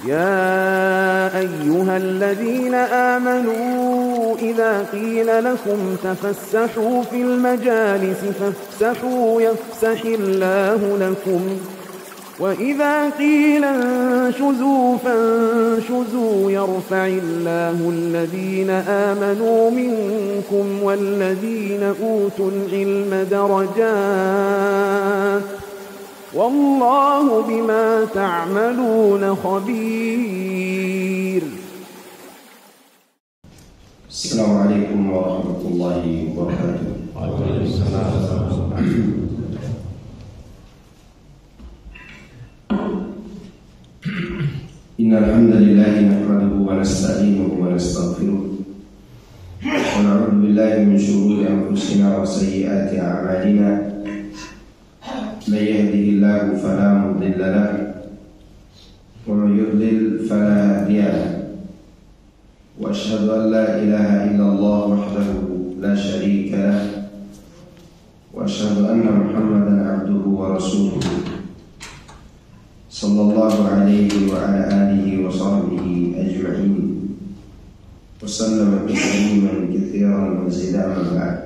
يا أيها الذين آمنوا إذا قيل لكم تفسحوا في المجالس فافسحوا يفسح الله لكم وإذا قيل انشزوا فانشزوا يرفع الله الذين آمنوا منكم والذين أوتوا العلم درجات والله بما تعملون خبير. السلام عليكم ورحمة الله وبركاته. وعليكم السلام. إن الحمد لله نحمده ونستعينه ونستغفره ونعوذ بالله من شرور أنفسنا وسيئات أعمالنا من يهده الله فلا مضل له ومن يضلل فلا هادي له وأشهد أن لا إله إلا الله وحده لا شريك له وأشهد أن محمدا عبده ورسوله صلى الله عليه وعلى آله وصحبه أجمعين وسلم تسليما كثيرا مزيدا أما بعد.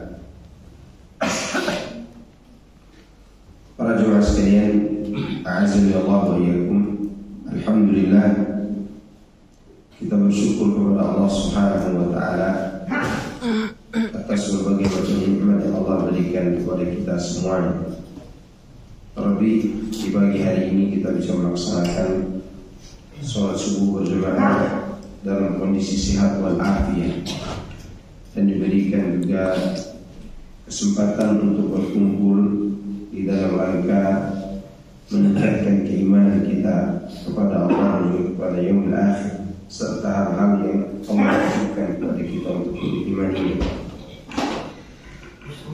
Para jemaah sekalian, a'azzani Allah wa iyyakum. Alhamdulillah, kita bersyukur kepada Allah Subhanahu wa taala atas berbagai macam nikmat yang Allah berikan kepada kita semuanya. Terlebih di pagi hari ini kita bisa melaksanakan sholat subuh berjamaah dalam kondisi sehat walafiat dan diberikan juga kesempatan untuk berkumpul di dalam rangka meningkatkan keimanan kita kepada Allah dan juga kepada yaumil akhir serta hal-hal yang Allah wajibkan kepada kita untuk beriman.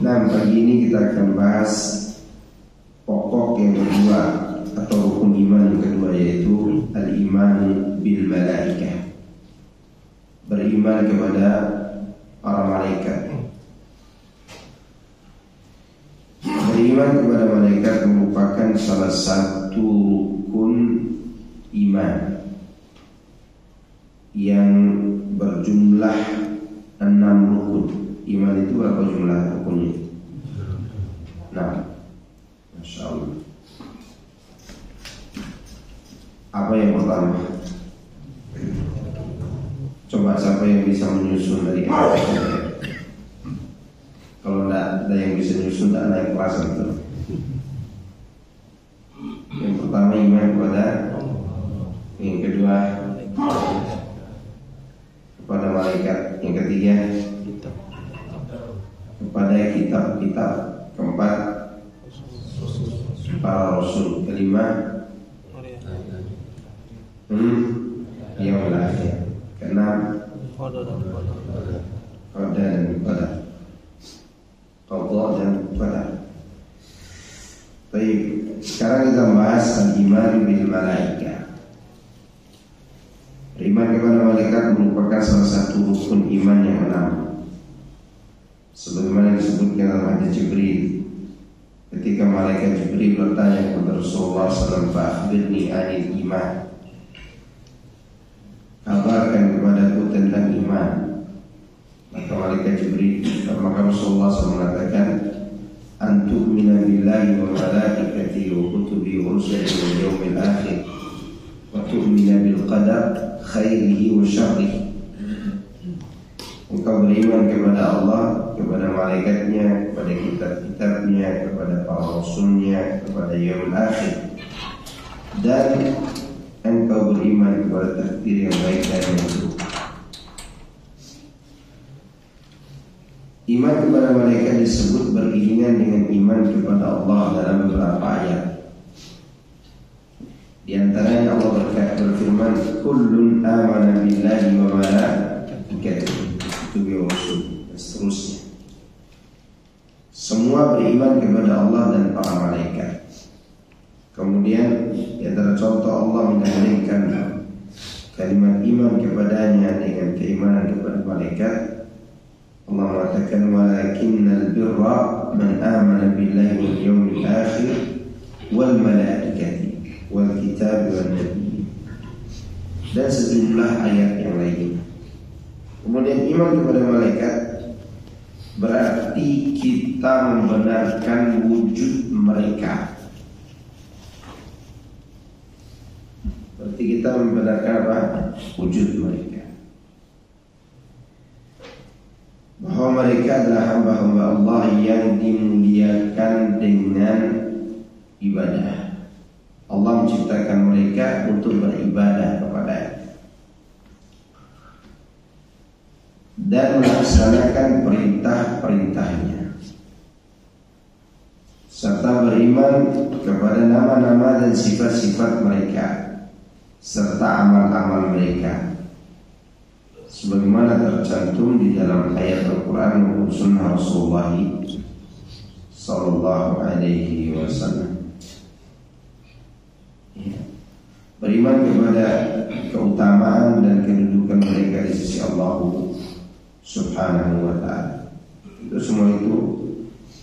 Nah, pagi ini kita akan bahas pokok yang kedua atau rukun iman yang kedua, yaitu al-iman bil malaikah, beriman kepada para malaikat. Beriman kepada malaikat merupakan salah satu rukun iman yang berjumlah 6 rukun. Iman itu berapa jumlah rukunnya? 6. Masya Allah. Apa yang pertama? Coba siapa yang bisa menyusun dari atas? Kalau tidak ada yang bisa menyusun, tidak naik kelas itu. Yang pertama iman kepada, yang kedua kepada malaikat, yang ketiga kepada kitab-kitab, keempat para rasul, kelima yaumil akhir, keenam qada dan qadar. Baik, sekarang kita bahas al-iman bil malaikah. Beriman kepada malaikat merupakan salah satu rukun iman yang 6. Sebagaimana disebutkan dalam hadis Jibril, ketika malaikat Jibril bertanya kepada Rasulullah SAW, "Akhbirni anil iman." Kabarkan kepadaku tentang iman. Maka malaikat Jibril, maka Rasulullah SAW mengatakan, "Antu'mina billahi wa malaikatihi wa kutubihi wa rusulihi wal yawmil akhir wa tu'mina bil qadar khairihi wa syarrihi." Engkau beriman kepada Allah, kepada malaikatnya, kepada kitab-kitabnya, kepada para rasulnya, kepada yaumil akhir, dan engkau beriman kepada takdir yang baik dan yang buruk. Iman kepada malaikat disebut beriringan dengan iman kepada Allah dalam beberapa ayat. Di antaranya Allah berfirman, "Kullun amana billahi wa malaikatihi wa rusulihi," dan seterusnya. Semua beriman kepada Allah dan para malaikat. Kemudian di antara contoh Allah mendalilkan kalimat iman kepadanya dengan keimanan kepada malaikat, Allah mengatakan, "Walakinnal birra man amana billahi wal yawmil akhir wal malaikati wal kitab wan nabiy." dan sejumlah ayat yang lain. Kemudian iman kepada malaikat berarti kita membenarkan wujud mereka. Berarti kita membenarkan apa? Wujud mereka. Bahwa mereka adalah hamba-hamba Allah yang dimuliakan dengan ibadah. Allah menciptakan mereka untuk beribadah kepada-Nya dan melaksanakan perintah-perintahnya, serta beriman kepada nama-nama dan sifat-sifat mereka serta amal-amal mereka, sebagaimana tercantum di dalam ayat Al-Quran maupun Sunnah Rasulullah Sallallahu Alaihi Wasallam. Beriman kepada keutamaan dan kedudukan mereka di sisi Allah Subhanahu wa Ta'ala. Itu semua itu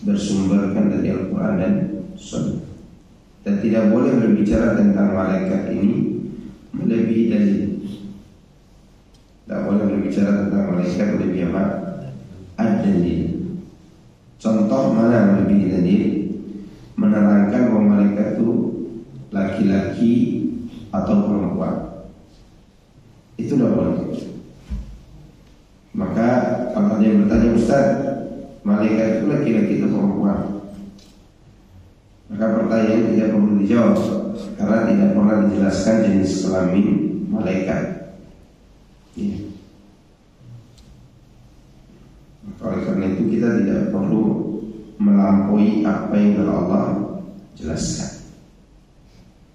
bersumberkan dari Al-Quran dan Sunnah. Dan tidak boleh berbicara tentang malaikat ini melebihi dalil. Tidak boleh berbicara tentang malaikat melebihi apa? Ad-dalil. Contoh mana melebihi dalil? Menerangkan bahwa malaikat itu laki-laki atau perempuan. Itu tidak boleh. Maka kalau ada yang bertanya, Ustaz, malaikat itu laki-laki atau perempuan? Maka pertanyaan tidak perlu dijawab, karena tidak pernah dijelaskan jenis kelamin malaikat. Ya. Oleh karena itu kita tidak perlu melampaui apa yang telah Allah jelaskan.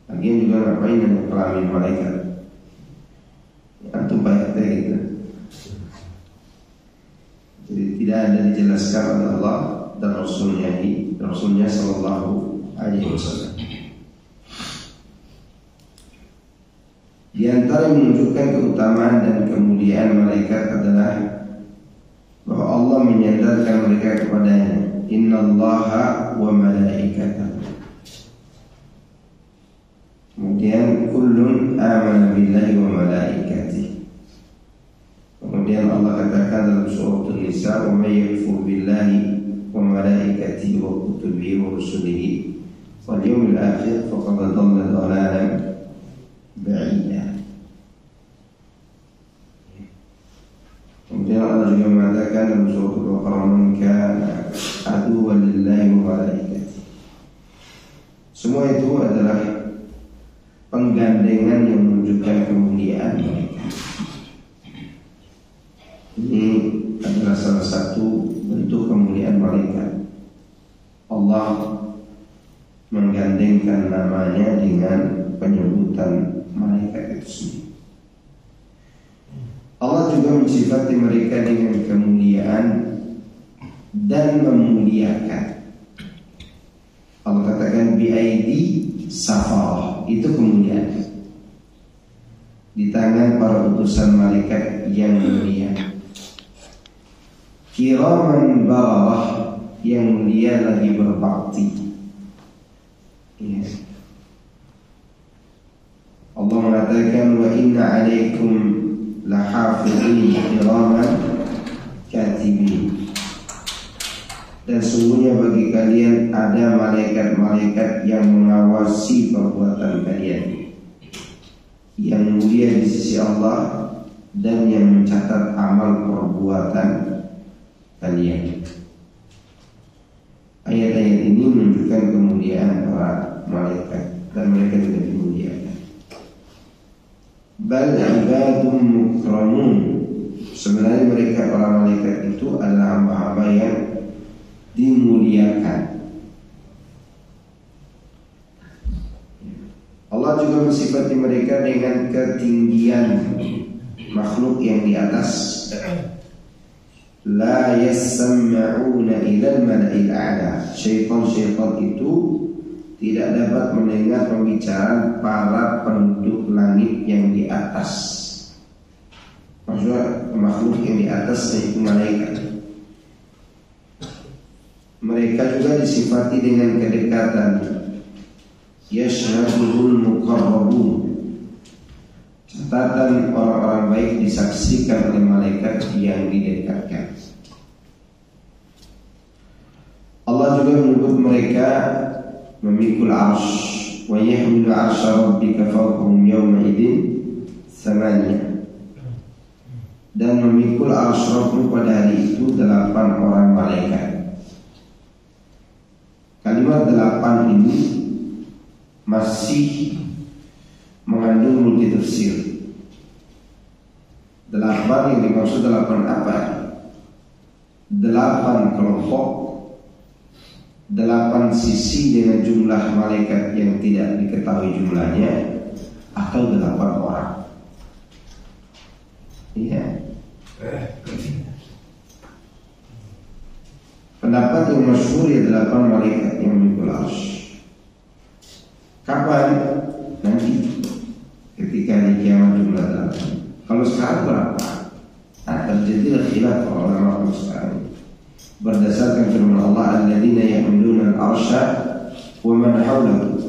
Lagian juga ngapain dengan kelamin malaikat? Antum baik gitu. Jadi tidak ada dijelaskan oleh Allah dan Rasulnya Sallallahu Alaihi Wasallam. Di antara yang menunjukkan keutamaan dan kemuliaan malaikat adalah bahwa Allah menyandarkan mereka kepadanya. Innallaha wa malaikatahu. Kemudian kullun amana billahi wa malaikatihi. Kemudian Allah katakan dalam surah An-Nisa, wa may yakfur billahi wa malaikatihi wa kutubihi wa rusulihi wal yawmil akhir faqad dhalla dhalalan ba'ida. Kemudian Allah juga mengatakan dalam surah Al-Baqarah, man kana aduwwan lillahi wa malaikatihi. Semua itu adalah penggandengan yang menunjukkan kemuliaan mereka. Ini adalah salah satu bentuk kemuliaan malaikat. Allah menggandengkan namanya dengan penyebutan malaikat itu sendiri. Allah juga mensifati mereka dengan kemuliaan dan memuliakan. Allah katakan bi'aidi safarah, itu kemuliaan di tangan para utusan malaikat yang mulia. Kiraman bararah, yang mulia lagi berbakti. Yes. Allah mengatakan wa inna alaikum lahafidhin kiraman katibin. Dan sungguhnya bagi kalian ada malaikat-malaikat yang mengawasi perbuatan kalian, yang mulia di sisi Allah dan yang mencatat amal perbuatan kalian. Ayat-ayat ini menunjukkan kemuliaan para malaikat dan mereka tidak dimuliakan. Bal ibadun mukramun. Sebenarnya mereka para malaikat itu adalah hamba-hamba yang dimuliakan. Allah juga mensifati mereka dengan ketinggian makhluk yang di atas. La yasma'una ilal mala'il a'la. Syaitan-syaitan itu tidak dapat mendengar pembicaraan para penduduk langit yang di atas. Maksudnya makhluk yang di atas yaitu malaikat. Mereka juga disifati dengan kedekatan. Yashhaduhul muqarrabun. catatan orang-orang baik disaksikan oleh malaikat yang didekatkan. Allah juga menyebut mereka memikul arsy, wa yahmilu arsya rabbika fawqahum yawma idzin tsamaniyah, dan memikul arsy Rabbmu pada hari itu 8 orang malaikat. Kalimat 8 ini masih mengandung multi tafsir. 8 yang dimaksud 8 apa? 8 kelompok, 8 sisi dengan jumlah malaikat yang tidak diketahui jumlahnya, atau 8 orang. Iya. Pendapat yang masyhur ya 8 malaikat yang memikul arsy. Kapan? Nanti ketika di kiamat jumlah 8. Kalau sekarang berapa? Nah, terjadilah khilaf ulama sekarang. Berdasarkan firman Allah, alladzina yahmiluna al-arsya wa man hawlahu,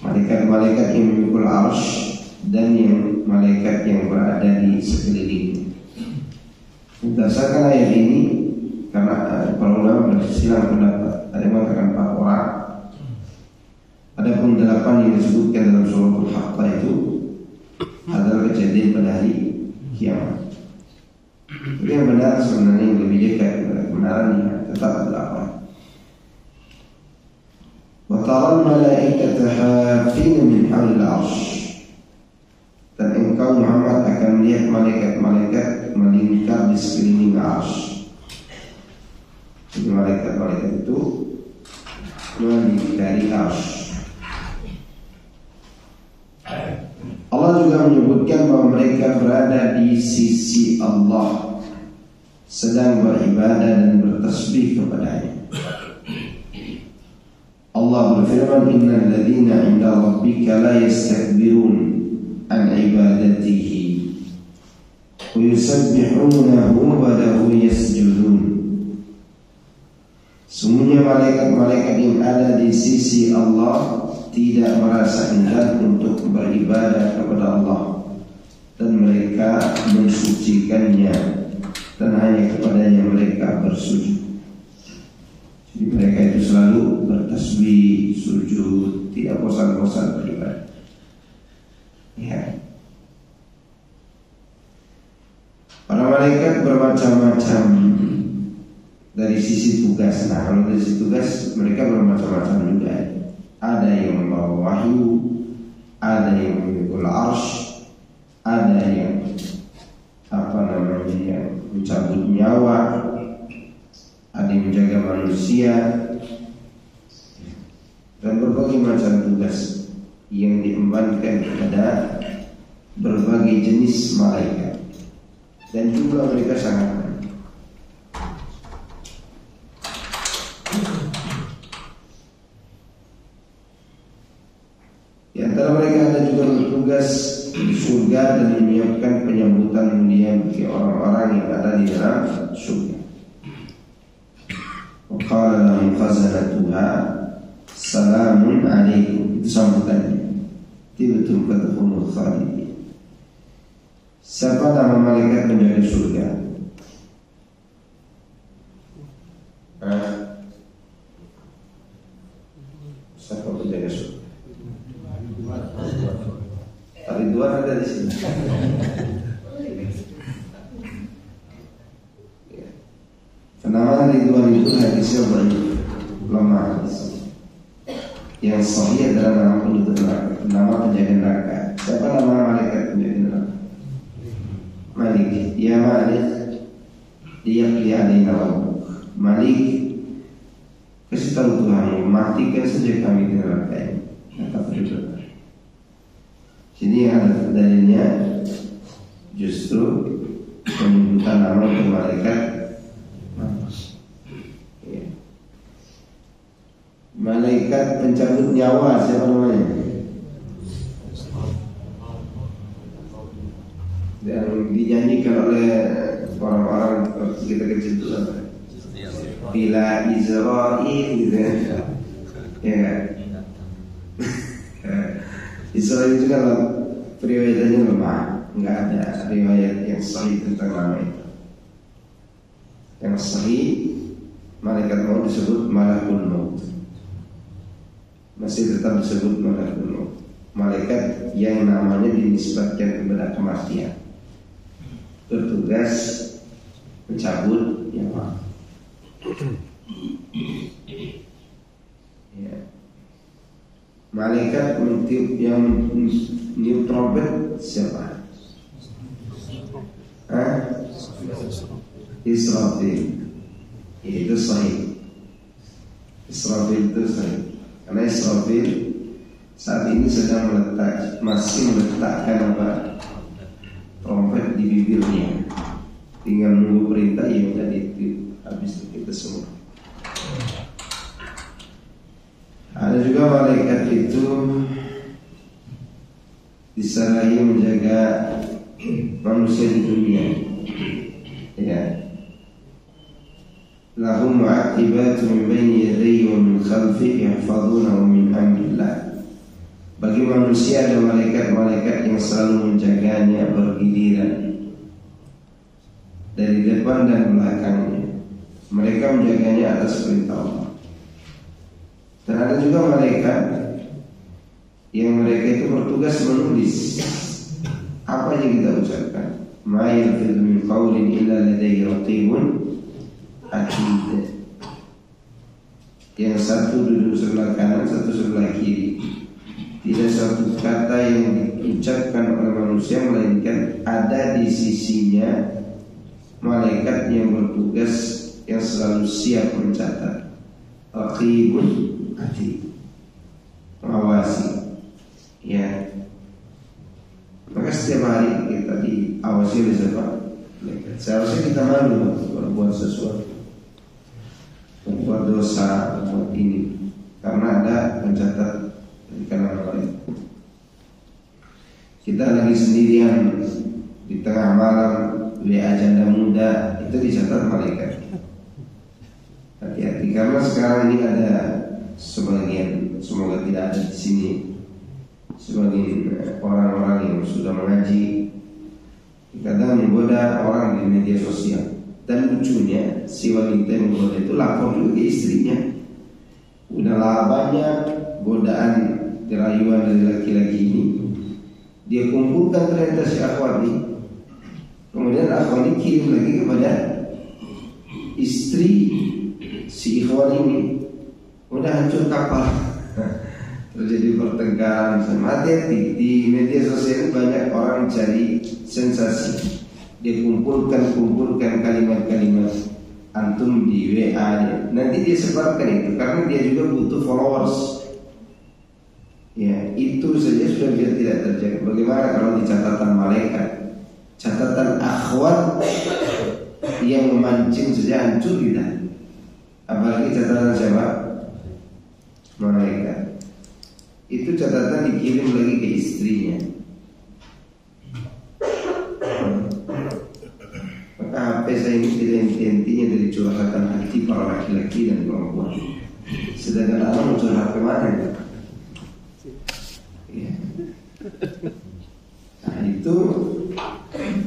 malaikat-malaikat yang memikul arsy dan yang malaikat yang berada di sekeliling. Berdasarkan ayat ini, karena para ulama bersilang pendapat, ada yang mengatakan 4 orang. Adapun 8 yang disebutkan dalam suratul Haqqah itu adalah kejadian pada hari kiamat. Tapi yang benar sebenarnya yang lebih dekat kebenarannya tetap 8. Wa taral malaikata hafina min hawlil arsy, dan engkau Muhammad akan melihat malaikat-malaikat melingkar di sekeliling arsy. Jadi malaikat-malaikat itu melingkari arsy. Allah juga menyebutkan bahwa mereka berada di sisi Allah, sedang beribadah dan bertasbih kepadanya. Allah berfirman, innal ladzina 'inda rabbika la yastakbirun an ibadatihi wa yusabbihunahu wa lahu yasjudun. Semuanya malaikat-malaikat yang ada di sisi Allah tidak merasa enggan untuk beribadah kepada Allah, dan mereka mensucikannya, dan hanya kepadanya mereka bersujud. Jadi mereka itu selalu bertasbih, sujud, tidak bosan-bosan beribadah. Ya. Para malaikat bermacam-macam dari sisi tugas. Nah, kalau dari sisi tugas mereka bermacam-macam juga. Ada yang membawa wahyu, ada yang memikul arsy, ada yang yang mencabut nyawa, ada yang menjaga manusia, dan berbagai macam tugas yang diembankan kepada berbagai jenis malaikat, dan jumlah mereka sangat banyak. Di antara mereka ada juga bertugas di surga dan menyiapkan penyambutan mulia bagi orang-orang yang ada di dalam surga. Wa qala lahum khazanatuha salamun alaikum, itu sambutannya. Tibtum fadkhulul khalidin. Siapa nama malaikat penjaga surga? Siapa penjaga surga? Ridwan ada di sini. Penamaan Ridwan itu hadisnya lemah. Yang sahih adalah nama penduduk neraka, nama penjaga neraka. Siapa nama malaikat penjaga neraka? Malik. Ya Malik, dia alina rabbuk. Malik, kasih tahu Tuhan, matikan saja kami di neraka ini. Kata penduduk. Sini ada dalilnya, justru penyebutan nama untuk malaikat. Malaikat pencabut nyawa, siapa namanya? Dan dinyanyikan oleh orang-orang kita kecil itu apa? Bila Israel gitu ya. Ya kan? Israel itu kan periwayatnya lemah, nggak ada riwayat yang sahih tentang nama itu. Yang sahih, malaikat maut disebut malakul maut. Masih tetap disebut malakul maut. Malaikat yang namanya dinisbatkan kepada kematian, bertugas mencabut nyawa. Ya. Malaikat mentiup yang niup trompet siapa? Israfil. Itu sahih. Israfil itu sahih. Karena Israfil saat ini sedang masih meletakkan trompet di bibirnya. Tinggal menunggu perintah, ya udah ditiup, habis itu semua. Ada juga malaikat itu diserahi menjaga manusia di dunia. Ya. Lahum mu'aqibatu min baini yadayhi wa min khalfihi yahfazunahu min amrillah. Bagi manusia ada malaikat-malaikat yang selalu menjaganya bergiliran dari depan dan belakangnya. Mereka menjaganya atas perintah Allah. Dan ada juga malaikat yang mereka itu bertugas menulis apa yang kita ucapkan. Ma yalfidhu min qawlin illa ladayhi raqibun atid. Yang satu duduk sebelah kanan, satu sebelah kiri. Tidak satu kata yang diucapkan oleh manusia melainkan ada di sisinya malaikat yang bertugas, yang selalu siap mencatat. Raqibun atid, mengawasi. Ya. Maka setiap hari kita diawasi oleh siapa? Seharusnya kita malu berbuat sesuatu, berbuat dosa, berbuat ini, karena ada pencatat di kalangan malaikat. Kita lagi sendirian di tengah malam, WA janda muda, itu dicatat malaikat. Hati-hati, karena sekarang ini ada sebagian, semoga tidak ada di sini, sebagian orang-orang yang sudah mengaji kadang menggoda orang di media sosial. Dan lucunya, si wanita yang menggoda itu lapor juga ke istrinya. Udahlah banyak godaan kerayuan dari laki-laki ini, dia kumpulkan ternyata si akhwat ini. Kemudian akhwat ini kirim lagi kepada istri si ikhwan ini. Udah hancur kapal. Terjadi pertengkaran. Hati-hati, di media sosial banyak orang cari sensasi. Dia kumpulkan kalimat-kalimat antum di WA nya. Nanti dia sebarkan itu karena dia juga butuh followers. Ya, itu saja sudah biar tidak terjadi. Bagaimana kalau di catatan malaikat, catatan akhwat yang memancing saja hancur kita. Apalagi catatan siapa? Malaikat. Itu catatan dikirim lagi ke istrinya. Maka HP saya ini tidak henti-hentinya dari curhatan hati para laki-laki dan perempuan. Sedangkan Allah mau curhat kemana? Ya. Nah itu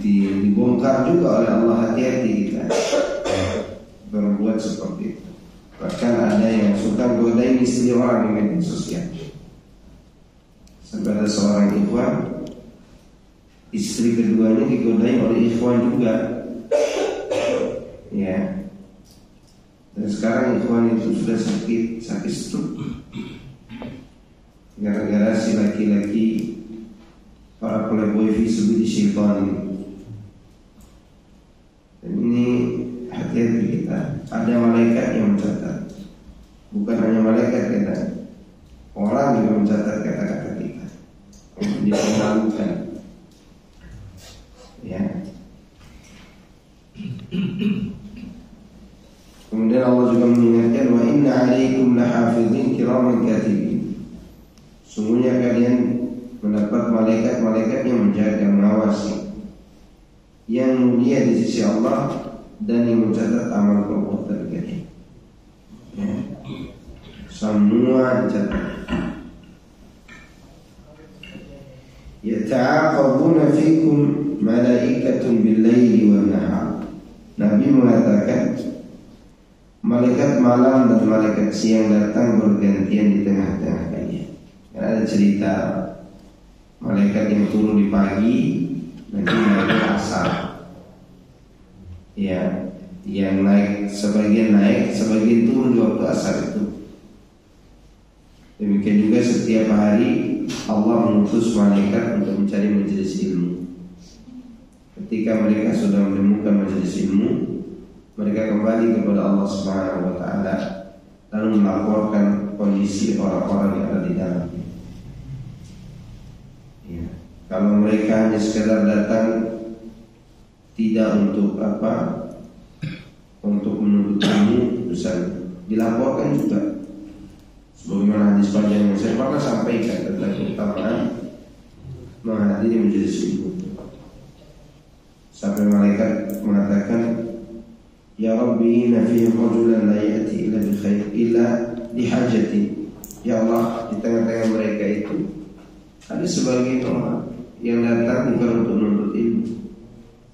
dibongkar juga oleh Allah. Hati-hati kita berbuat seperti itu. Bahkan ada yang suka godain istri orang di media sosial. Sampai ada seorang ikhwan, istri keduanya digodain oleh ikhwan juga. Ya. Dan sekarang ikhwan itu sudah sakit stroke. Gara-gara si laki-laki para playboy visibly syaitan ini. Dan ini hati-hati kita. Ada malaikat yang mencatat. Bukan hanya malaikat kita, orang juga mencatat kata-kata kita. Dia memalukan. Ya. Kemudian Allah juga mengingatkan, wa inna alaikum lahafidhin kiraman katibin. Sungguhnya kalian mendapat malaikat-malaikat yang menjaga, mengawasi, yang mulia di sisi Allah dan yang mencatat amal perbuatan kalian. Ya. Semua dicatat. yata'aqabuna fikum malaikatun bil-laili wan-nahar. Nabi mengatakan malaikat malam dan malaikat siang datang bergantian di tengah-tengah kalian. Karena ada cerita malaikat yang turun di pagi nanti naik asar. Ya, yang sebagian naik, sebagian turun di waktu asar itu. Demikian juga setiap hari Allah mengutus malaikat untuk mencari majelis ilmu. Ketika mereka sudah menemukan majelis ilmu, mereka kembali kepada Allah Subhanahu wa taala lalu melaporkan kondisi orang-orang yang ada di dalamnya. Ya. Kalau mereka hanya sekedar datang tidak untuk untuk menuntut ilmu, misalnya dilaporkan juga. Sebagaimana hadis panjang yang saya pernah sampaikan tentang keutamaan menghadiri majelis ilmu. Sampai malaikat mengatakan, Ya Rabbi, inna fihi rajulan la ya'ti illa bi khair illa li hajati. Ya Allah, di tengah-tengah mereka itu ada sebagian orang yang datang bukan untuk menuntut ilmu,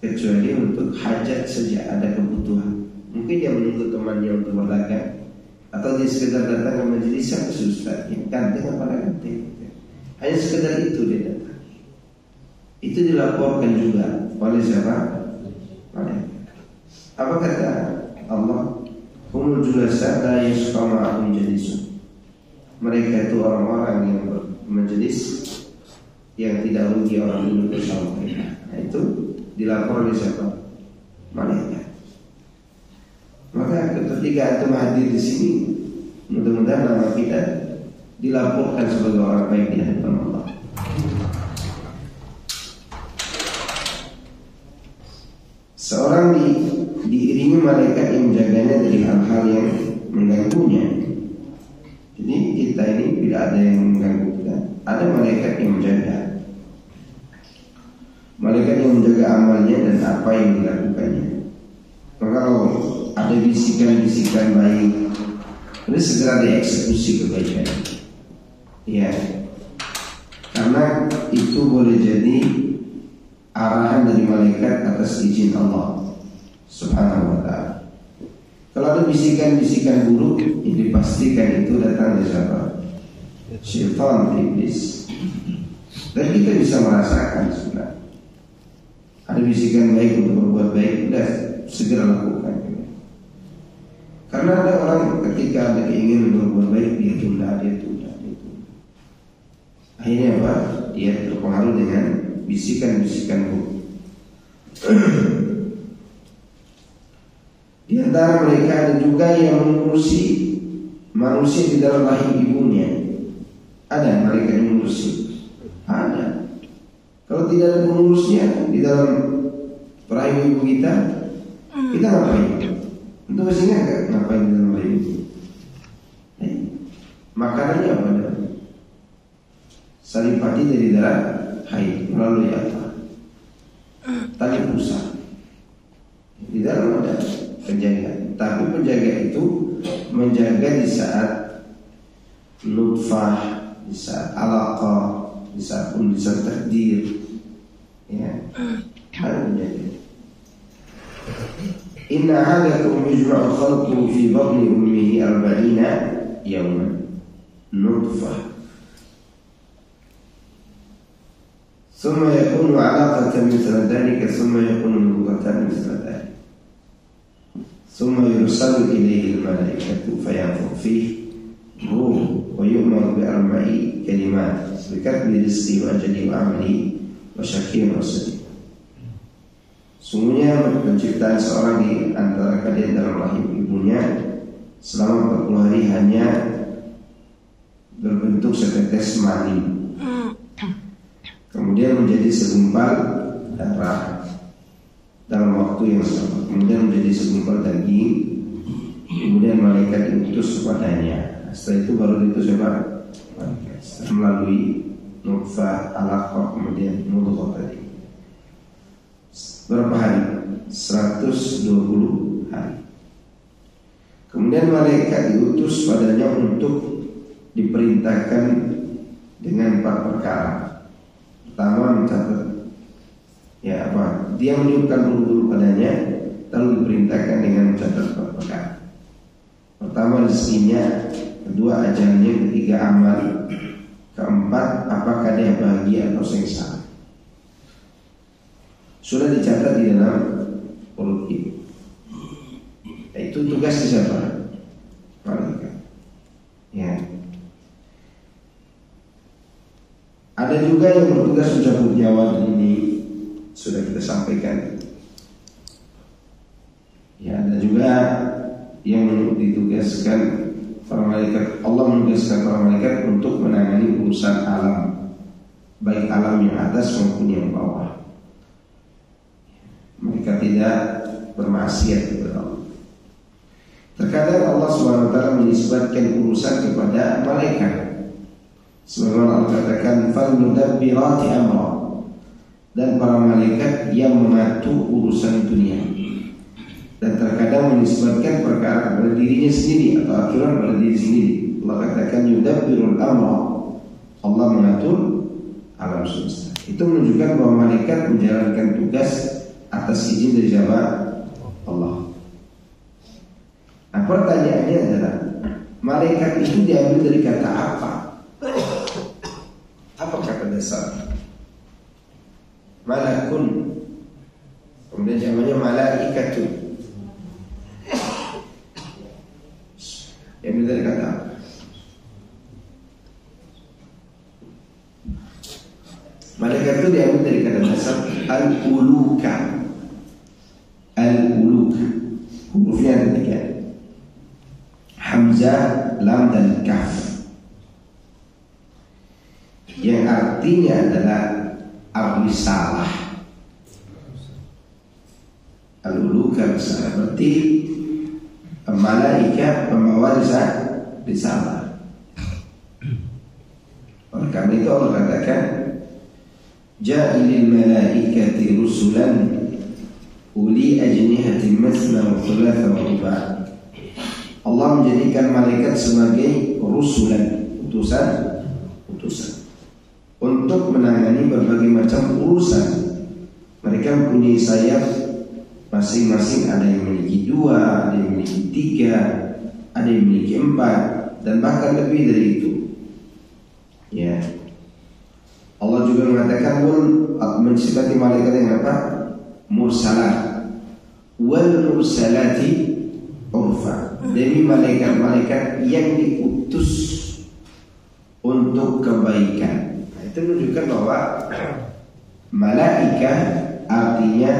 kecuali untuk hajat saja, ada kebutuhan. Mungkin dia menuntut temannya untuk berdagang, atau dia sekedar datang ke majelis yang Ustaz, yang ganteng apa ganteng. Hanya sekedar itu dia datang. Itu dilaporkan juga oleh siapa? Malaikat. Apa kata Allah? Humul julasa la yashqa ma'ahum jalisun. Mereka itu orang-orang yang bermajelis yang tidak rugi orang dulu bersama mereka. Nah, itu dilapor oleh siapa? Malaikat. Maka ketika antum hadir di sini, mudah-mudahan nama kita dilaporkan sebagai orang baik di hadapan Allah. Seorang diiringi malaikat yang menjaganya dari hal-hal yang mengganggunya. Jadi kita ini tidak ada yang mengganggu kita. Ada malaikat yang menjaga. Malaikat yang menjaga amalnya dan apa yang dilakukannya. Maka kalau ada bisikan-bisikan baik, ini segera dieksekusi kebaikan. Ya, karena itu boleh jadi arahan dari malaikat atas izin Allah Subhanahu wa ta'ala. Kalau ada bisikan-bisikan buruk, ini dipastikan itu datang dari siapa? Syaitan, iblis. Dan kita bisa merasakan sebenarnya. Ada bisikan baik untuk berbuat baik, sudah segera lakukan. Karena ada orang ketika ada keinginan berbuat baik, dia tunda. Akhirnya apa? Dia terpengaruh dengan bisikan-bisikan buruk. Di antara mereka ada juga yang mengurusi manusia di dalam rahim ibunya. Ada mereka yang mengurusi. Ada. Kalau tidak ada pengurusnya di dalam rahim ibu kita ngapain? Untuk pastinya ngapain di dalam rahim ibu? Makanannya apa? Saripati dari darah haid melalui apa? Tali pusat. Di dalam ada penjaga. Tapi penjaga itu menjaga di saat nutfah, di saat alaqah, di saat takdir. Ya, ada penjaga. Inna ahadakum yujma'u khalquhu fi batni ummihi 40 yawman nutfah. ثم يكون علاقة مثل ذلك ثم يكون مضغة مثل ذلك ثم يرسل إليه الملائكة فينفخ فيه روح ويؤمر ب4 كلمات بكتب رزقه وأجله وعمله وشقي وسعيد. Sungguhnya penciptaan seorang di antara kalian dalam rahim ibunya selama 40 hari hanya berbentuk setetes mani, kemudian menjadi segumpal darah dalam waktu yang sama, kemudian menjadi segumpal daging, kemudian malaikat diutus kepadanya. Setelah itu baru diutus melalui nutfah, alaqah, kemudian mudghah tadi. Berapa hari? 120 hari. Kemudian malaikat diutus padanya untuk diperintahkan dengan 4 perkara. Pertama mencatat dia meniupkan bulu-bulu padanya, lalu diperintahkan dengan mencatat perkara. Pertama rezekinya, kedua ajalnya, ketiga amal, keempat apakah dia bahagia atau sengsara. Sudah dicatat di dalam urut ini. Itu tugas siapa? Malaikat. Ya. Ada juga yang bertugas mencabut nyawa, dan ini sudah kita sampaikan. Ya, ada juga yang ditugaskan para malaikat. Allah menugaskan para malaikat untuk menangani urusan alam, baik alam yang atas maupun yang bawah. Mereka tidak bermaksiat kepada Allah. Terkadang Allah SWT menisbatkan urusan kepada malaikat. Sebagaimana Allah katakan, "Fal-mudabbirati amra." Dan para malaikat yang mengatur urusan dunia. Dan terkadang menisbatkan perkara kepada dirinya sendiri atau aturan pada diri sendiri. Allah katakan, "Yudabbirul amra." Allah mengatur alam semesta. Itu menunjukkan bahwa malaikat menjalankan tugas atas izin dari siapa? Allah. Nah, pertanyaannya adalah, malaikat itu diambil dari kata apa? Apa kata dasar? Malakun, kemudian namanya malaikatun. Diambil dari kata apa? Malaikat itu diambil dari kata dasar al-uluka. Al-uluka, hurufnya ada 3, hamzah, lam, dan kaf, yang artinya adalah ar-risalah. Al-uluka berarti malaikat pembawa risalah. Oleh karena itu Allah katakan, "Ja'ilil malaikati rusulan uli ajnihatin mathna wa thulatha wa ruba'." Allah menjadikan malaikat sebagai rusulan, utusan untuk menangani berbagai macam urusan. Mereka mempunyai sayap masing-masing, ada yang memiliki 2, ada yang memiliki 3, ada yang memiliki 4, dan bahkan lebih dari itu. Ya. Allah juga mengatakan mensifati malaikat yang apa? Mursalat. Wal mursalati urfa. Demi malaikat-malaikat yang diutus untuk kebaikan. Nah, itu menunjukkan bahwa malaikat artinya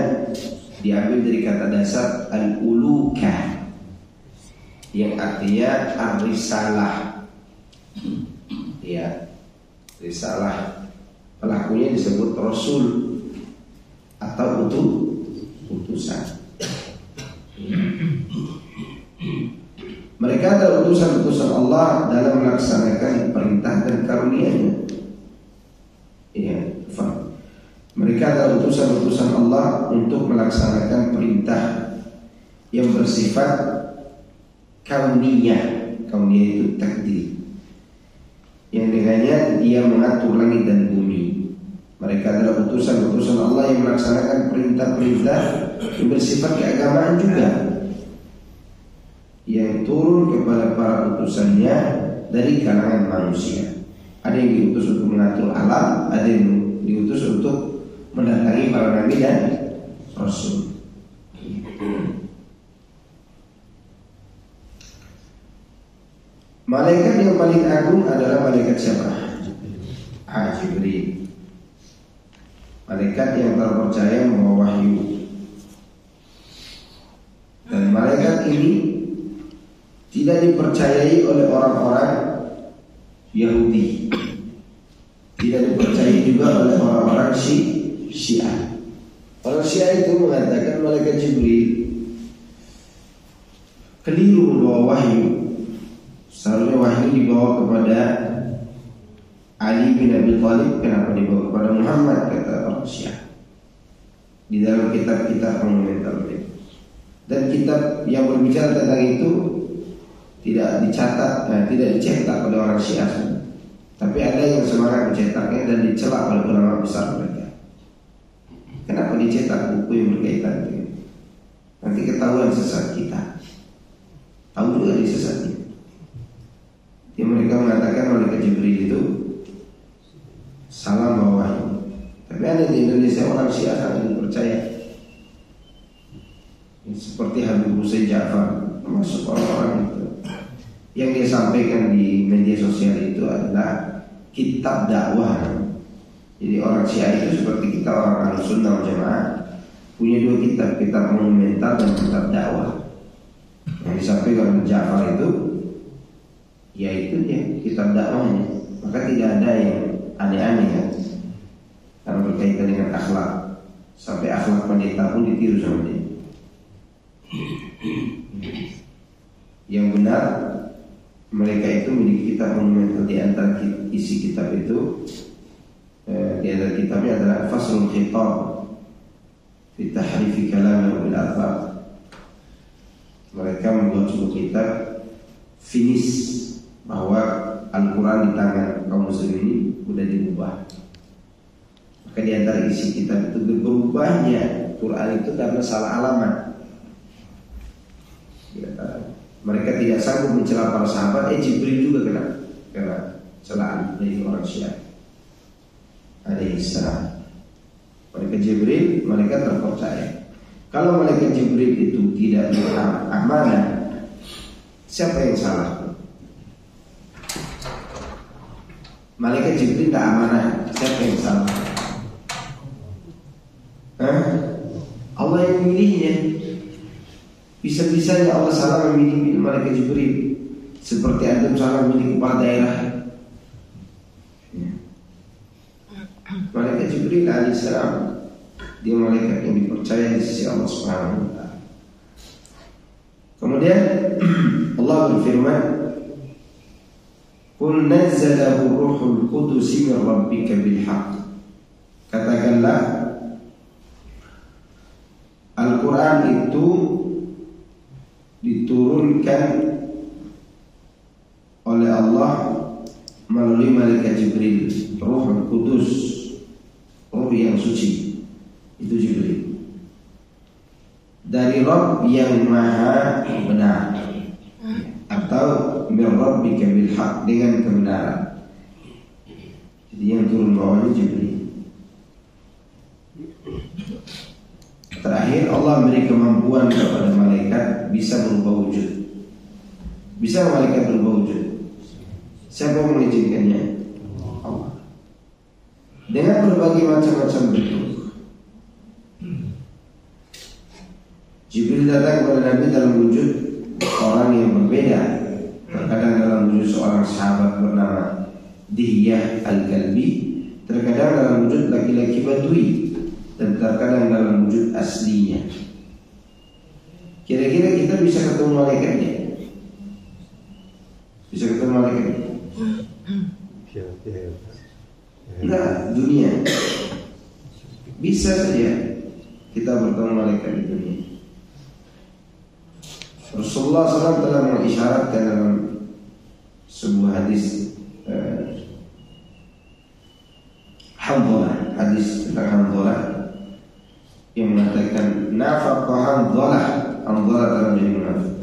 diambil dari kata dasar al-uluka, yang artinya ar-risalah. Ya, risalah. Pelakunya disebut rasul atau utusan. Mereka adalah utusan-utusan Allah dalam melaksanakan perintah dan karunia-Nya. Ya, mereka adalah utusan-utusan Allah untuk melaksanakan perintah yang bersifat kauniyah. Kauniyah itu takdir, yang dengannya Dia mengatur langit dan bumi. Mereka adalah utusan-utusan Allah yang melaksanakan perintah-perintah yang bersifat keagamaan juga, yang turun kepada para utusannya dari kalangan manusia. Ada yang diutus untuk mengatur alam, ada yang diutus untuk mendatangi para nabi dan rasul. Malaikat yang paling agung adalah malaikat siapa? Jibril. Malaikat yang terpercaya membawa wahyu. Dan malaikat ini tidak dipercayai oleh orang-orang Yahudi, tidak dipercayai juga oleh orang-orang Syiah. Orang Syiah itu mengatakan malaikat Jibril keliru membawa wahyu. Seharusnya wahyu dibawa kepada Ali bin Abi Thalib, kenapa dibawa kepada Muhammad, kata orang Syiah di dalam kitab-kitab komentar mereka. Dan kitab yang berbicara tentang itu tidak dicatat, tidak dicetak oleh orang Syiah. Tapi ada yang semangat mencetaknya dan dicela oleh ulama besar mereka. Kenapa dicetak buku yang berkaitan dengan? Nanti ketahuan sesat kita. Tahu juga disesatnya. Dia mereka mengatakan malaikat Jibril itu salah bawa. Tapi ada di Indonesia orang Syiah sangat percaya. Seperti Habib Hussein Ja'far, termasuk orang-orang itu. Yang dia sampaikan di media sosial itu adalah kitab dakwah. Jadi orang Syiah itu seperti kita orang Ahlussunnah wal Jamaah punya dua kitab, kitab monumental dan kitab dakwah. Yang disampaikan oleh Ja'far itu, yaitu ya kitab dakwahnya. Maka tidak ada yang aneh-aneh kan, karena berkaitan dengan akhlak. Sampai akhlak pendeta pun ditiru sama dia. Yang benar, mereka itu memiliki kitab monumental. Di antara isi kitab itu, di antara kitabnya adalah Faslul Khitab fi Tahrifi Kalam bil Athar. Mereka membuat sebuah kitab finish bahwa Al-Quran di tangan kaum muslim ini sudah diubah. Maka di antara isi kitab itu berubahnya Quran itu karena salah alamat. Mereka tidak sanggup mencela para sahabat. Jibril juga kena celaan dari orang Syiah alaihissalam. Malaikat Jibril, mereka terpercaya. Kalau malaikat Jibril itu tidak amanah, siapa yang salah? Malaikat Jibril tak amanah, siapa yang salah? Allah yang memilihnya. Bisa-bisanya Allah salah memilih malaikat Jibril, seperti antum salah memilih kepala daerah. Malaikat Jibril alaihissalam, dia malaikat yang dipercaya di sisi Allah Subhanahu wa ta'ala. Kemudian Allah berfirman, "Qul nazzalahu ruhul qudus min rabbika bil haqq." Katakanlah, Al-Quran itu diturunkan oleh Allah melalui malaikat Jibril, Ruhul Qudus, Ruh yang suci, itu Jibril, dari Rabb yang maha benar, atau min rabbika bil haqq, dengan kebenaran. Jadi yang turun bawahnya Jibril. Terakhir Allah beri kemampuan kepada malaikat bisa berubah wujud. Bisa malaikat berubah wujud? Siapa yang mengizinkannya? Allah. Dengan berbagai macam-macam bentuk. Jibril datang kepada Nabi dalam wujud orang yang berbeda. Terkadang dalam wujud seorang sahabat bernama Dihyah Al-Kalbi, terkadang dalam wujud laki-laki Badui, dan terkadang dalam wujud aslinya. Kira-kira kita bisa ketemu malaikatnya? Bisa ketemu malaikatnya? Nah, dunia bisa saja kita bertemu malaikat di dunia. Rasulullah SAW telah mengisyaratkan dalam sebuah hadis, hadis tentang Hanzalah, yang mengatakan nafaqa Hanzalah telah menjadi munafik.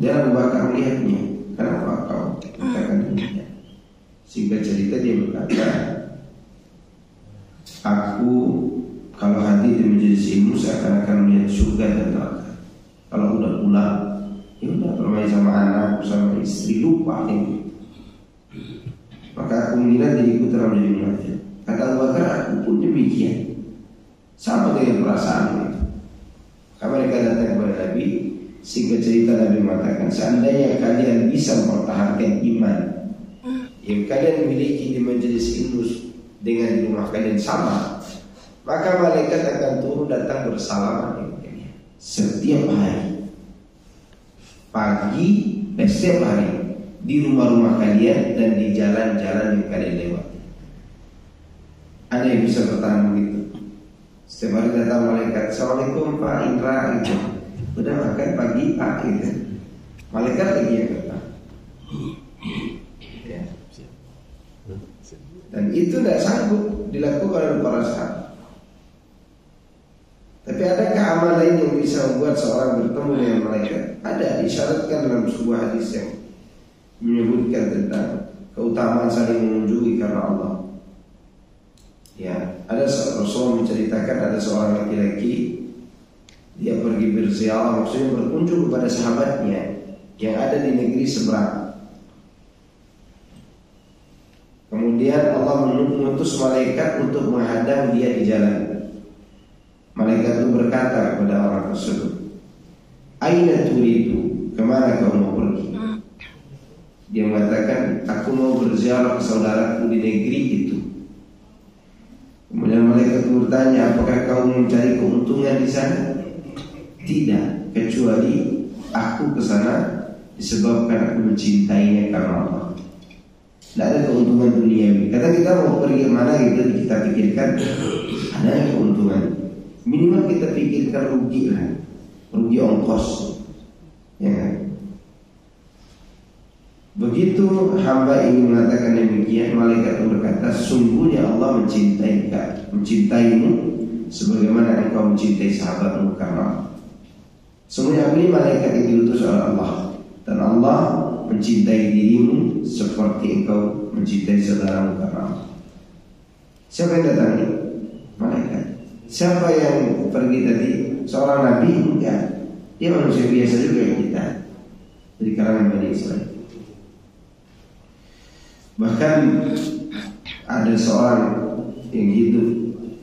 Dan Abu Bakar melihatnya, kenapa kau katakan demikian? Sehingga cerita dia berkata, aku kalau hadir di majelis ilmu seakan-akan melihat surga dan neraka. Kalau udah pulang, ya udah bermain sama anak, sama istri, lupa ini. Maka aku mengira diriku telah menjadi munafik. Kata Abu Bakar, aku pun demikian, sama dengan perasaan itu. Maka mereka datang kepada Nabi. Sehingga cerita Nabi mengatakan, seandainya kalian bisa mempertahankan iman yang kalian miliki di majelis ilmu dengan di rumah kalian sama, maka malaikat akan turun datang bersalaman dengan kalian setiap hari, pagi dan setiap hari, di rumah-rumah kalian dan di jalan-jalan yang kalian lewati. Ada yang bisa bertahan begitu? Setiap hari datang malaikat, Assalamualaikum Pak Indra, gitu. Udah makan pagi Pak, gitu. Malaikat lagi yang datang. Dan itu tidak sanggup dilakukan oleh para sahabat. Tapi adakah amal lain yang bisa membuat seorang bertemu dengan malaikat? Ada, disyaratkan dalam sebuah hadis yang menyebutkan tentang keutamaan saling mengunjungi karena Allah. Ya, ada Rasul menceritakan ada seorang laki-laki, dia pergi berziarah, maksudnya berkunjung kepada sahabatnya yang ada di negeri seberang. Kemudian Allah mengutus malaikat untuk menghadang dia di jalan. Malaikat itu berkata kepada orang tersebut, "Aina turidu? Kemana kau mau pergi?" Dia mengatakan, "Aku mau berziarah ke saudaraku di negeri itu." Kemudian malaikat itu bertanya, "Apakah kau mencari keuntungan di sana?" "Tidak, kecuali aku ke sana disebabkan aku mencintainya karena Allah." Tidak ada keuntungan duniawi. Kata kita mau pergi kemana gitu, kita pikirkan ada keuntungan. Minimal kita pikirkan rugi lah, rugi ongkos, ya kan? Begitu hamba ini mengatakan demikian, malaikat berkata, "Sungguhnya Allah mencintaimu sebagaimana engkau mencintai sahabatmu karena sungguhnya ini malaikat yang diutus oleh Allah, dan Allah mencintai dirimu seperti engkau mencintai saudaramu karena Allah." Siapa yang datang? Malaikat. Siapa yang pergi tadi? Seorang nabi? Enggak. Dia manusia biasa juga yang kita, dari kalangan Bani Israel. Bahkan ada seorang yang hidup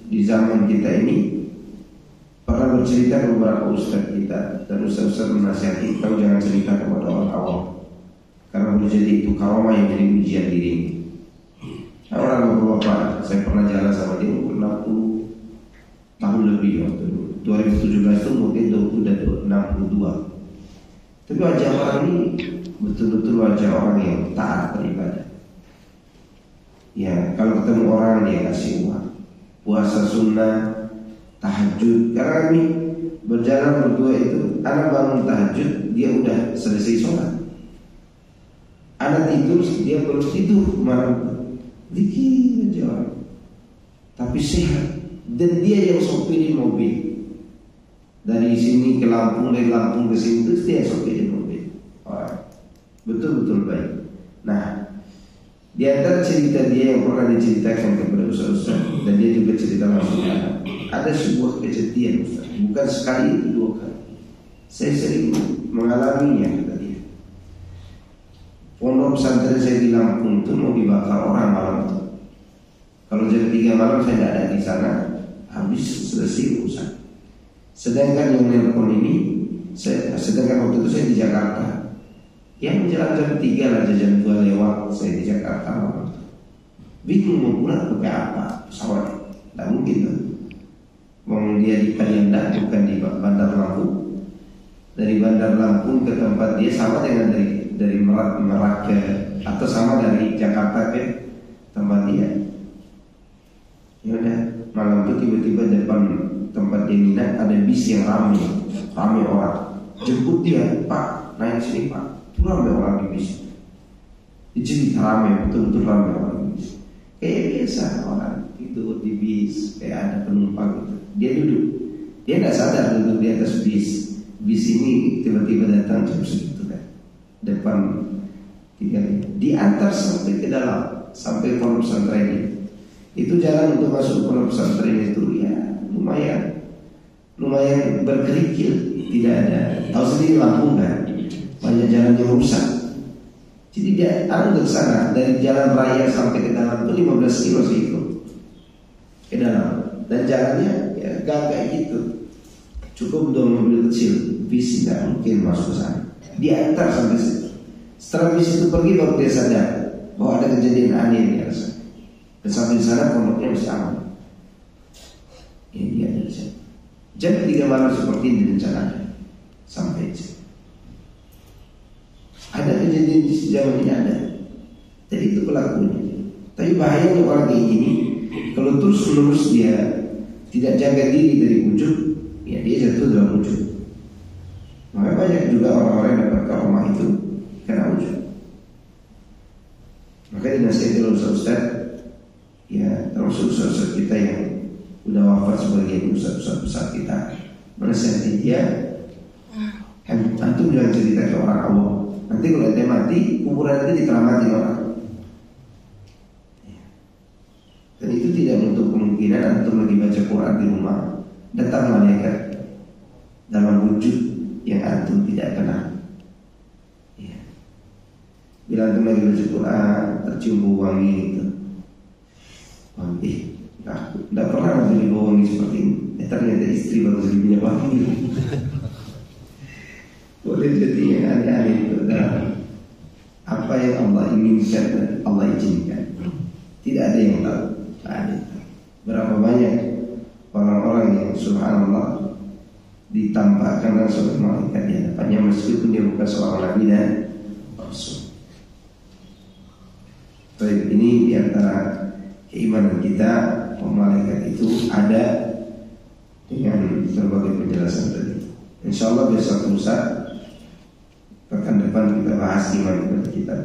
di zaman kita ini pernah bercerita ke beberapa ustaz kita, dan ustaz-ustaz menasihati, "Kau jangan cerita kepada orang awam, karena boleh jadi itu karamah yang jadi ujian diri." Orang bapak-bapak, saya pernah jalan sama dia umur 60 tahun lebih waktu itu. 2017 itu mungkin udah 62. Tapi wajah orang ini betul-betul wajah orang yang taat beribadah. Ya, kalau ketemu orang dia kasih uang, puasa sunnah, tahajud. Karena kami berjalan berdua itu, anak bangun tahajud, dia udah selesai sholat. Anak tidur, dia belum tidur malam. Dikit aja orang, tapi sehat. Dan dia yang sopirin mobil. Dari sini ke Lampung, dari Lampung ke sini, terus dia sopirin mobil. Betul-betul baik. Nah, di antara cerita dia yang pernah diceritakan kepada ustaz-ustaz, dan dia juga cerita langsung, ada sebuah kejadian Ustaz, bukan sekali itu 2 kali. Saya sering mengalaminya, kata dia. Pondok pesantren saya di Lampung itu mau dibakar orang malam itu. Kalau jam 3 malam saya tidak ada di sana, habis selesai urusan. Sedangkan yang nelpon ini, sedangkan waktu itu saya di Jakarta. Ya menjelang jam 3 lah, jam 2 lewat saya di Jakarta. Bingung mau pulang pakai apa? Pesawat? Tidak mungkin kan? Mau dia di Kalianda, bukan di Bandar Lampung. Dari Bandar Lampung ke tempat dia sama dengan dari Merak ke, atau sama dari Jakarta ke tempat dia. Ya udah, malam itu tiba-tiba depan tempat dia minat ada bis yang ramai orang. Jemput dia, "Pak, naik sini Pak." Itu ramai orang di bis. Jadi ramai, betul-betul ramai orang di bis. Kayak biasa orang itu di bis, kayak ada penumpang gitu. Dia duduk, dia tidak sadar duduk di atas bis. Bis ini tiba-tiba datang jam segitu kan, depan tiga, diantar sampai ke dalam, sampai pondok pesantren. Itu jalan untuk masuk pondok pesantren itu ya lumayan berkerikil, tidak ada. Tahu sendiri Lampung kan, banyak jalan yang rusak. Jadi dia ke sana dari jalan raya sampai ke dalam itu 15 kilo sih itu ke dalam, dan jalannya ya gak kayak gitu. Cukup 2 mobil kecil, bis tidak mungkin masuk ke sana. Diantar sampai situ. Setelah bis itu pergi baru dia sadar bahwa ada kejadian aneh di sana. Dan sampai di sana pondoknya masih aman. Ini dia ada di sana. Jam 3 malam seperti ini direncanakan sampai di sana. Ada kejadian di zaman ini ada. Jadi itu pelakunya. Tapi bahayanya orang kayak gini, kalau terus menerus dia tidak jaga diri dari ujub, ya dia jatuh dalam ujub. Makanya banyak juga orang-orang yang dapat karomah itu kena ujub. Makanya dinasihati oleh Ustaz, termasuk ustaz-ustaz kita yang udah wafat sebagai ustaz-ustaz besar kita, menasihati dia, antum jangan cerita ke orang awam. Nanti kalau ente mati, kuburan itu dikeramati orang. Dan itu tidak menutup kemungkinan antum lagi baca Quran di rumah, datang malaikat dalam wujud yang antum tidak kenal. Bila antum lagi baca Quran, tercium bau wangi itu. Tidak pernah beli bau wangi seperti ini. Ternyata istri baru beli minyak wangi. Boleh jadi yang aneh-aneh itu adalah apa yang Allah inginkan dan Allah izinkan. Tidak ada yang tahu. Berapa banyak orang-orang yang subhanallah ditampakkan langsung malaikat di hadapannya meskipun dia bukan seorang nabi dan rasul. Baik, ini diantara keimanan kita, malaikat itu ada dengan berbagai penjelasan tadi. Insyaallah besok lusa pekan depan kita bahas iman kita.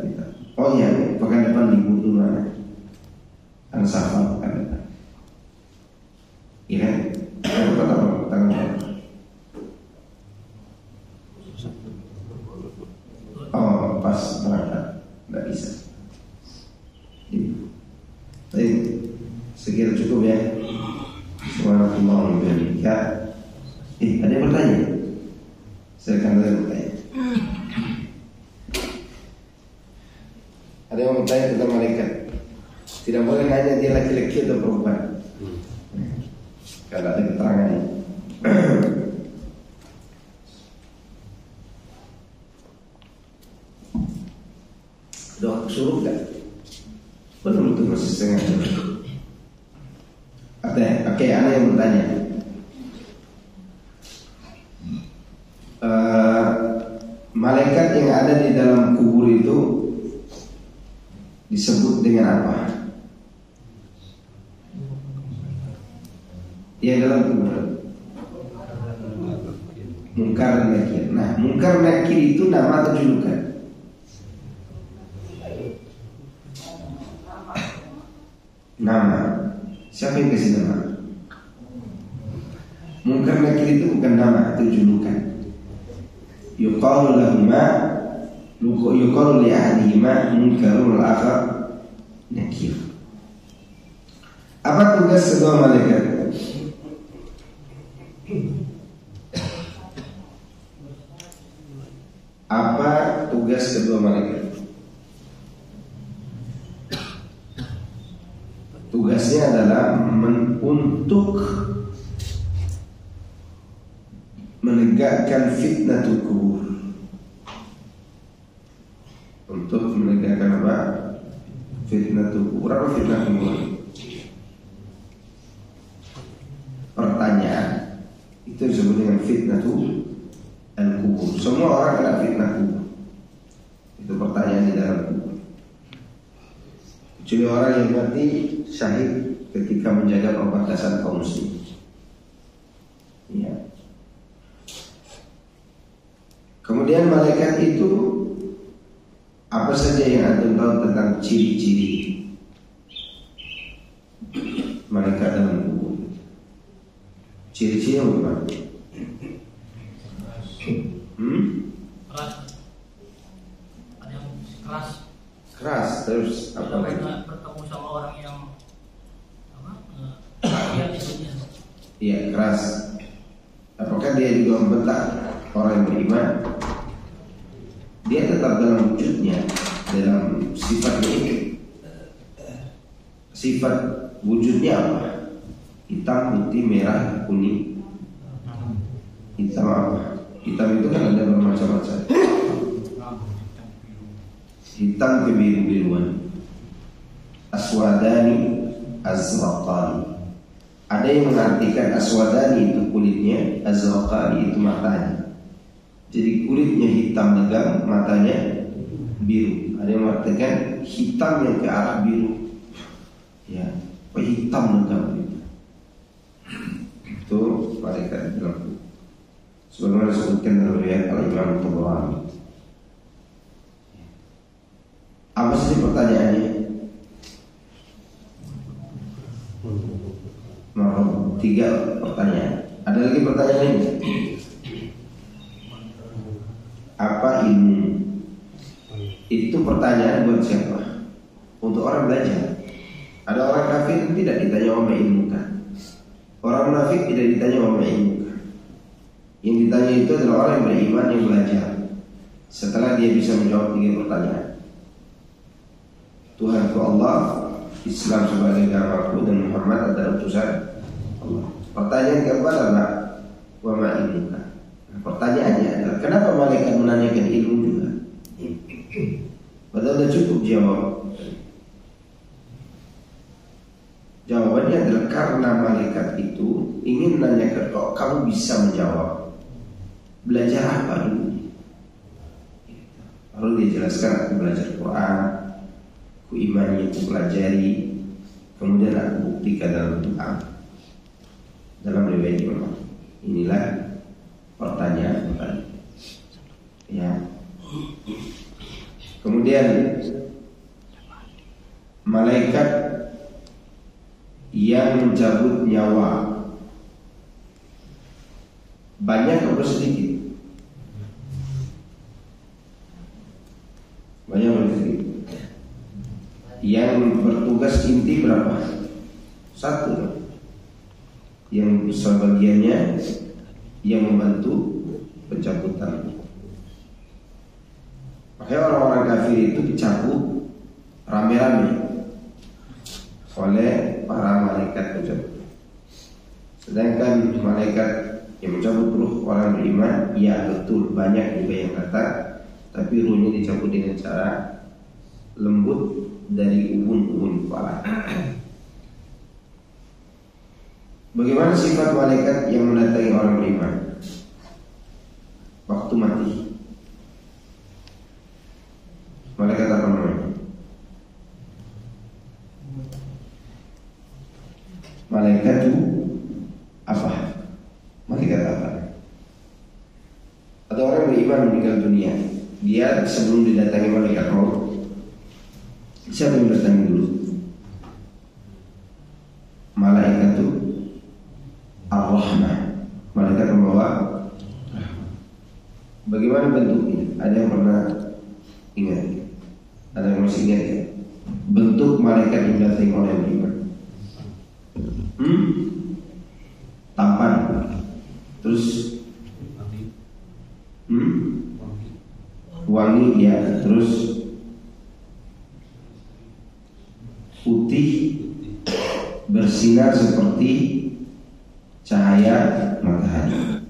Oh iya, pekan depan libur dulu mana? Ansafal pekan depan. Iya, apa tanggal? Oh, pas berangkat, tidak bisa. Baik, sekira cukup ya. Subhanallah ya. Ada yang bertanya? Saya akan bertanya. Ada yang bertanya tentang malaikat. Tidak boleh nanya dia laki-laki atau perempuan. Kalau ada keterangannya. Doa suruh tak? Belum, itu masih setengah. Oke, ada yang bertanya. Malaikat yang ada di dalam kubur itu disebut dengan apa? Yang dalam kubur Munkar dan Nakir. Nah, Munkar Nakir itu nama atau julukan? Nama. Siapa yang kasih nama? Munkar Nakir itu bukan nama atau julukan. Yuqalu lahuma, yuqalu li ahadihima munkarun wal akhar nakir. Apa tugas kedua malaikat? Apa tugas kedua malaikat? Tugasnya adalah untuk menegakkan fitnatul kubur. Untuk menegakkan apa? Fitnatul kubur. Apa fitnah kubur? Pertanyaan itu disebut dengan fitnatul kubur. Semua orang kena fitnah kubur. Itu pertanyaan di dalam kubur. Kecuali orang yang mati syahid ketika menjaga perbatasan kaum muslim. Ya. Kemudian malaikat itu apa saja yang antum tahu tentang ciri-ciri malaikat dalam kubur? Ciri-ciri apa? Keras. Ada yang keras. Keras terus apa? Bertemu sama orang yang dia disini. Iya, keras. Apakah dia juga membentak orang yang beriman? Dia tetap dalam wujudnya, dalam sifatnya itu. Sifat wujudnya apa? Hitam, putih, merah, kuning. Hitam apa? Hitam itu kan ada bermacam-macam. Hitam kebiru-biruan. Aswadani, azraqani. Ada yang mengartikan aswadani itu kulitnya, azraqani itu matanya. Jadi kulitnya hitam legam, matanya biru. Ada yang mengartikan hitam yang ke arah biru. Ya, hitam legam itu. Itu malaikat dalam kubur. Sebagaimana disebutkan dalam riwayat Al-Imam Tabrani. Apa sih pertanyaannya? 3 pertanyaan. Ada lagi pertanyaan ini? Apa ilmu? Itu pertanyaan buat siapa? Untuk orang belajar. Ada orang kafir tidak ditanya wa ma ilmuka. Orang munafik tidak ditanya wa ma ilmuka. Yang ditanya itu adalah orang yang beriman yang belajar. Setelah dia bisa menjawab 3 pertanyaan. Tuhanku Allah, Islam sebagai agamaku, dan Muhammad adalah utusan Allah. Pertanyaan keempat adalah wa ma ilmuka. Pertanyaannya adalah kenapa malaikat menanyakan ilmu juga? Padahal sudah cukup jawab. Jawabannya adalah karena malaikat itu ingin menanyakan kok kamu bisa menjawab. Belajar apa dulu? Lalu dia jelaskan, aku belajar Quran, aku imani, aku pelajari, kemudian aku buktikan dalam doa. Dalam riwayat Imam. Inilah pertanyaan. Ya. Kemudian malaikat yang mencabut nyawa banyak atau sedikit? Banyak atau sedikit? Yang bertugas inti berapa? 1. Yang sebagiannya yang membantu pencabutan. Makanya orang-orang kafir itu dicabut rame-rame oleh para malaikat pencabut. Sedangkan malaikat yang mencabut ruh orang beriman, ya betul banyak juga yang kata, tapi ruhnya dicabut dengan cara lembut dari ubun-ubun kepala. Bagaimana sifat malaikat yang mendatangi orang beriman waktu mati? Malaikat apa namanya? Malaikat itu apa? Malaikat apa? Ada orang beriman meninggal dunia, dia sebelum didatangi malaikat maut, siapa yang datangi dulu? Malaikat itu Ar-Rahmah, malaikat membawa. Bagaimana bentuknya? Ada yang pernah ingat? Ada yang masih ingat ya? Bentuk malaikat yang datangi oleh beriman. Tampan. Terus wangi ya. Terus putih, bersinar seperti cahaya matahari.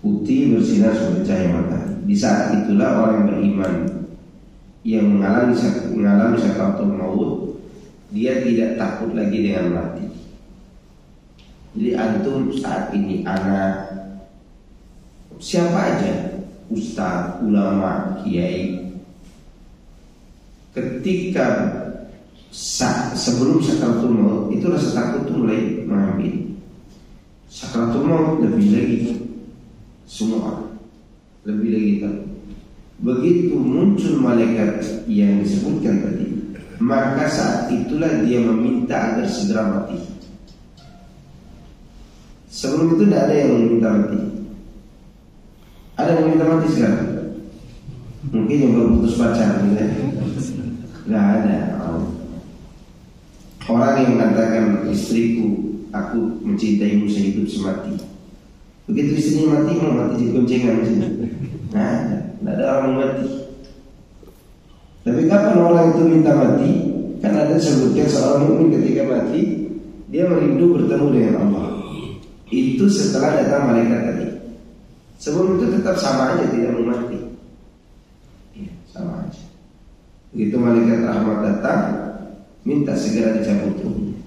Putih bersinar seperti cahaya matahari. Di saat itulah orang beriman yang mengalami sakaratul maut, dia tidak takut lagi dengan mati. Jadi antum saat ini anak, siapa aja, ustaz, ulama, kiai, ketika sebelum sakaratul maut itu rasa takut itu mulai mengambil. Sakaratul maut lebih lagi semua lebih lagi takut. Begitu muncul malaikat yang disebutkan tadi, maka saat itulah dia meminta agar segera mati. Sebelum itu tidak ada yang meminta mati. Ada yang meminta mati sekarang? Mungkin yang baru putus pacar, gitu. Tidak ada. Orang yang mengatakan istriku, aku mencintaimu sehidup semati. Begitu istrinya mati, mau mati di goncengan sini. Nah, tidak ada orang mati. Tapi kapan orang itu minta mati? Kan ada sebutkan seorang mukmin ketika mati, dia merindu bertemu dengan Allah. Itu setelah datang malaikat tadi. Sebelum itu tetap sama aja, tidak mau mati. Ya, sama aja. Begitu malaikat rahmat datang, minta segera dicabut ruhnya.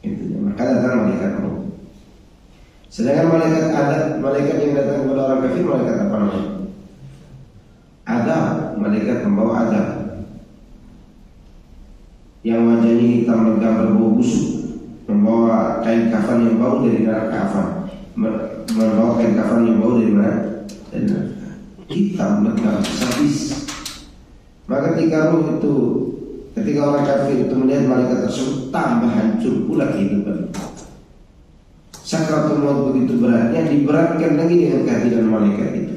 Itu maka datang malaikat maut. Sedangkan malaikat yang datang kepada orang kafir, malaikat apa namanya? Adab, malaikat membawa adab. Yang wajahnya hitam bergambar bau busuk, membawa kain kafan yang bau dari neraka kafan, membawa kain kafan yang bau dari mana? Dari neraka. Hitam bergambar habis. Maka ketika ruh itu Ketika orang kafir itu melihat malaikat tersebut, tambah hancur pula kehidupan. Sakratul maut begitu beratnya, diberatkan lagi dengan kehadiran malaikat itu.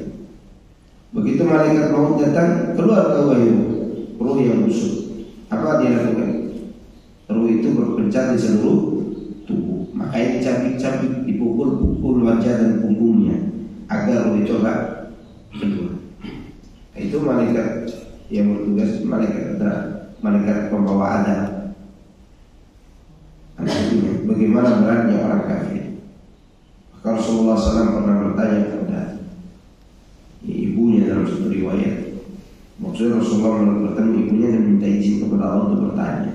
Begitu malaikat maut datang, keluar ke wahyu ruh yang busuk. Apa dia lakukan? Ruh itu berpencar di seluruh tubuh. Makanya dicabik-cabik, dipukul-pukul wajah dan punggungnya agar ruh itu keluar. Itu malaikat yang bertugas, malaikat pembawa azab. Artinya bagaimana beratnya orang kafir. Maka Rasulullah SAW pernah bertanya kepada ibunya dalam satu riwayat. Maksudnya Rasulullah bertemu ibunya dan minta izin kepada Allah untuk bertanya,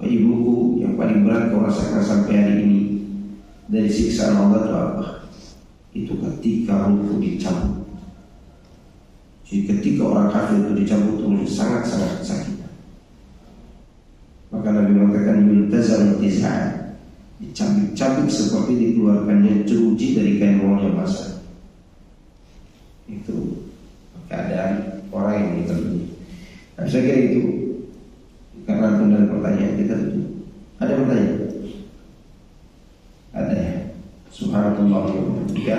ibuku, yang paling berat kau rasakan sampai hari ini dari siksaan Allah itu apa? Itu ketika ruhku dicabut. Jadi ketika orang kafir itu dicabut, ruhnya sangat-sangat sakit. Maka Nabi mengatakan yuntazal intizaan, dicabik-cabik seperti dikeluarkannya jeruji dari kain wol yang basah. Itu keadaan orang yang diterima. Nah, saya kira itu karena tunda pertanyaan kita itu. Ada pertanyaan? Ada ya. Subhanallah wa bihamdihi,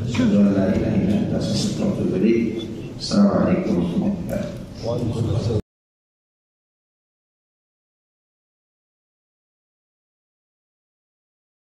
asyhadu an la ilaha illa anta, astaghfiruka wa atubu ilaik. Assalamualaikum warahmatullahi wabarakatuh.